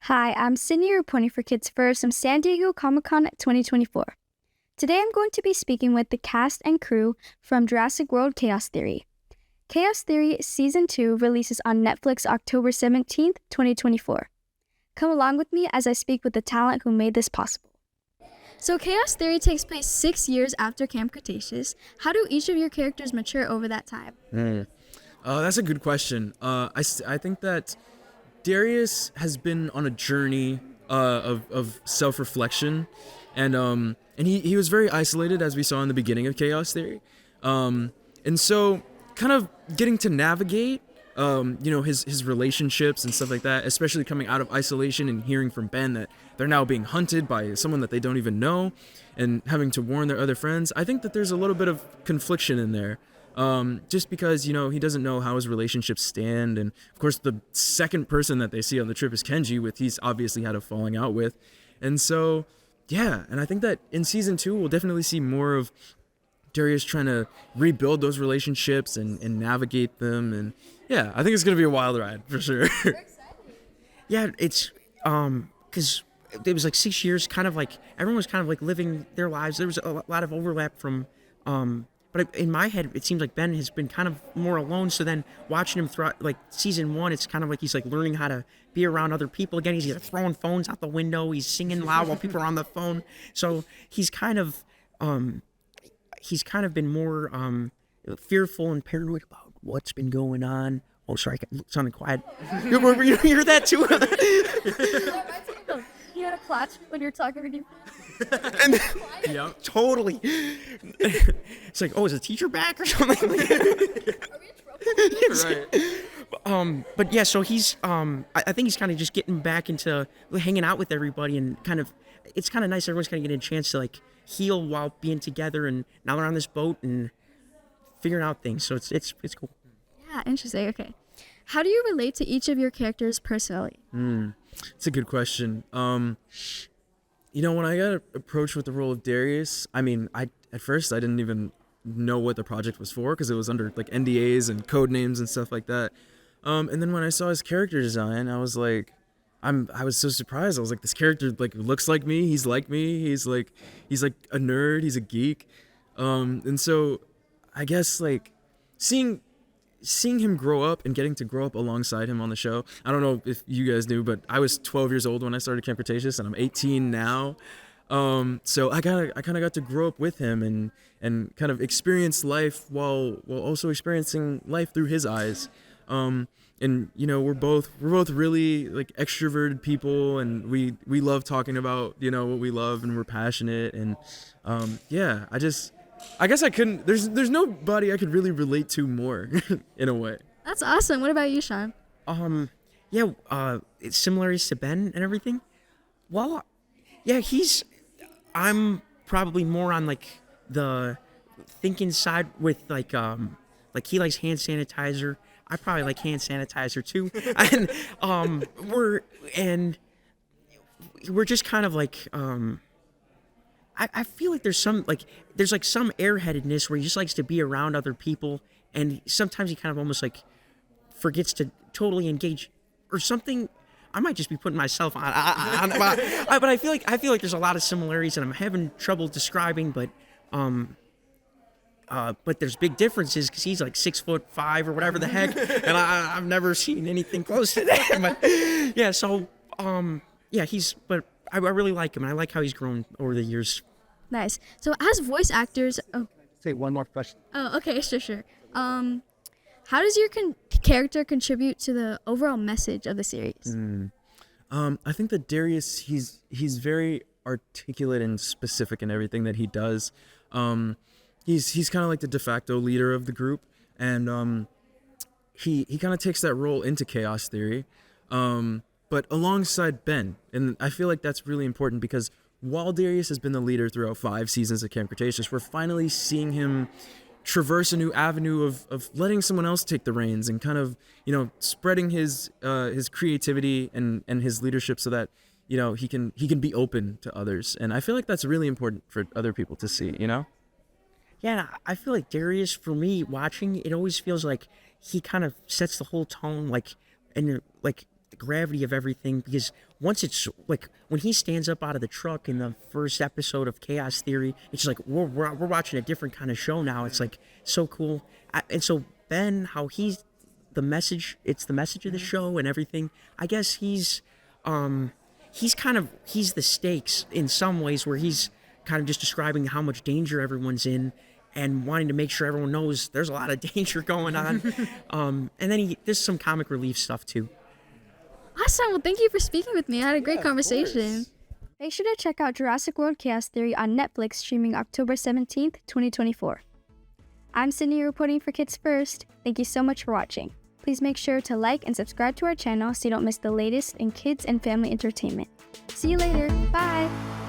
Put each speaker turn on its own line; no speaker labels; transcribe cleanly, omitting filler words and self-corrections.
Hi, I'm Sydney reporting for Kids First from San Diego Comic-Con 2024. Today I'm going to be speaking with the cast and crew from Jurassic World Chaos Theory. Chaos Theory Season 2 releases on Netflix October 17th, 2024. Come along with me as I speak with the talent who made this possible. So Chaos Theory takes place 6 years after Camp Cretaceous. How do each of your characters mature over that time?
That's a good question. I think that Darius has been on a journey of self-reflection, and he was very isolated, as we saw in the beginning of Chaos Theory, and so kind of getting to navigate his relationships and stuff like that, especially coming out of isolation and hearing from Ben that they're now being hunted by someone that they don't even know and having to warn their other friends. I think that there's a little bit of confliction in there. Just because, he doesn't know how his relationships stand. And of course, the second person that they see on the trip is Kenji, he's obviously had a falling out with. And so, yeah. And I think that in season 2, we'll definitely see more of Darius trying to rebuild those relationships and navigate them. And yeah, I think it's going to be a wild ride for sure.
Yeah, it's, cause it was like 6 years, kind of like, everyone was kind of like living their lives. There was a lot of overlap from, but in my head, it seems like Ben has been kind of more alone. So then watching him throughout, like, season 1, it's kind of like he's, like, learning how to be around other people again. He's throwing phones out the window. He's singing loud while people are on the phone. So he's kind of been more fearful and paranoid about what's been going on. Oh, sorry, I sounded quiet. You hear that, too?
You had a clutch when you're talking to you.
And yeah, totally. It's like, oh, is a teacher back or something? Are we in trouble? Right. But yeah, so he's I think he's kind of just getting back into hanging out with everybody, and it's kind of nice. Everyone's kind of getting a chance to like heal while being together, and now they're on this boat and figuring out things. So it's cool.
Yeah, interesting. Okay. How do you relate to each of your characters personally?
It's a good question. When I got approached with the role of Darius, at first I didn't even know what the project was for because it was under like NDAs and code names and stuff like that. And then when I saw his character design, I was like, I was so surprised. I was like, this character like looks like me. He's like me. He's like a nerd. He's a geek. And so I guess like seeing him grow up and getting to grow up alongside him on the show. I don't know if you guys knew, but I was 12 years old when I started Camp Cretaceous, and I'm 18 now. So I kind of got to grow up with him and kind of experience life while also experiencing life through his eyes. And we're both really like extroverted people, and we love talking about what we love, and we're passionate, and yeah, I guess I couldn't. There's nobody I could really relate to more, in a way.
That's awesome. What about you, Sean?
It's similarities to Ben and everything. Well, yeah, I'm probably more on like the thinking side with like he likes hand sanitizer. I probably like hand sanitizer too, and we're just kind of like I feel like there's some airheadedness where he just likes to be around other people, and sometimes he kind of almost like forgets to totally engage or something. I might just be putting myself on but I feel like there's a lot of similarities, and I'm having trouble describing, but there's big differences because he's like 6'5" or whatever the heck, and I've never seen anything close to that. But yeah, so but I really like him, and I like how he's grown over the years.
Nice. So as voice actors... Oh.
Say one more question.
Oh, okay, sure. How does your character contribute to the overall message of the series?
I think that Darius, he's very articulate and specific in everything that he does. He's kind of like the de facto leader of the group, and he kind of takes that role into Chaos Theory. But alongside Ben. And I feel like that's really important because while Darius has been the leader throughout 5 seasons of Camp Cretaceous, we're finally seeing him traverse a new avenue of letting someone else take the reins and kind of, spreading his creativity and his leadership so that, he can be open to others. And I feel like that's really important for other people to see,
Yeah, I feel like Darius, for me, watching, it always feels like he kind of sets the whole tone, like, and like the gravity of everything, because once it's like when he stands up out of the truck in the first episode of Chaos Theory, it's just like we're watching a different kind of show now. It's like so cool. And so Ben, how he's the message, it's the message of the show and everything. I guess he's the stakes in some ways, where he's kind of just describing how much danger everyone's in and wanting to make sure everyone knows there's a lot of danger going on. And then there's some comic relief stuff too.
Awesome. Well, thank you for speaking with me. I had a great conversation.
Make sure to check out Jurassic World Chaos Theory on Netflix, streaming October 17th, 2024. I'm Sydney, reporting for Kids First. Thank you so much for watching. Please make sure to like and subscribe to our channel so you don't miss the latest in kids and family entertainment. See you later. Bye!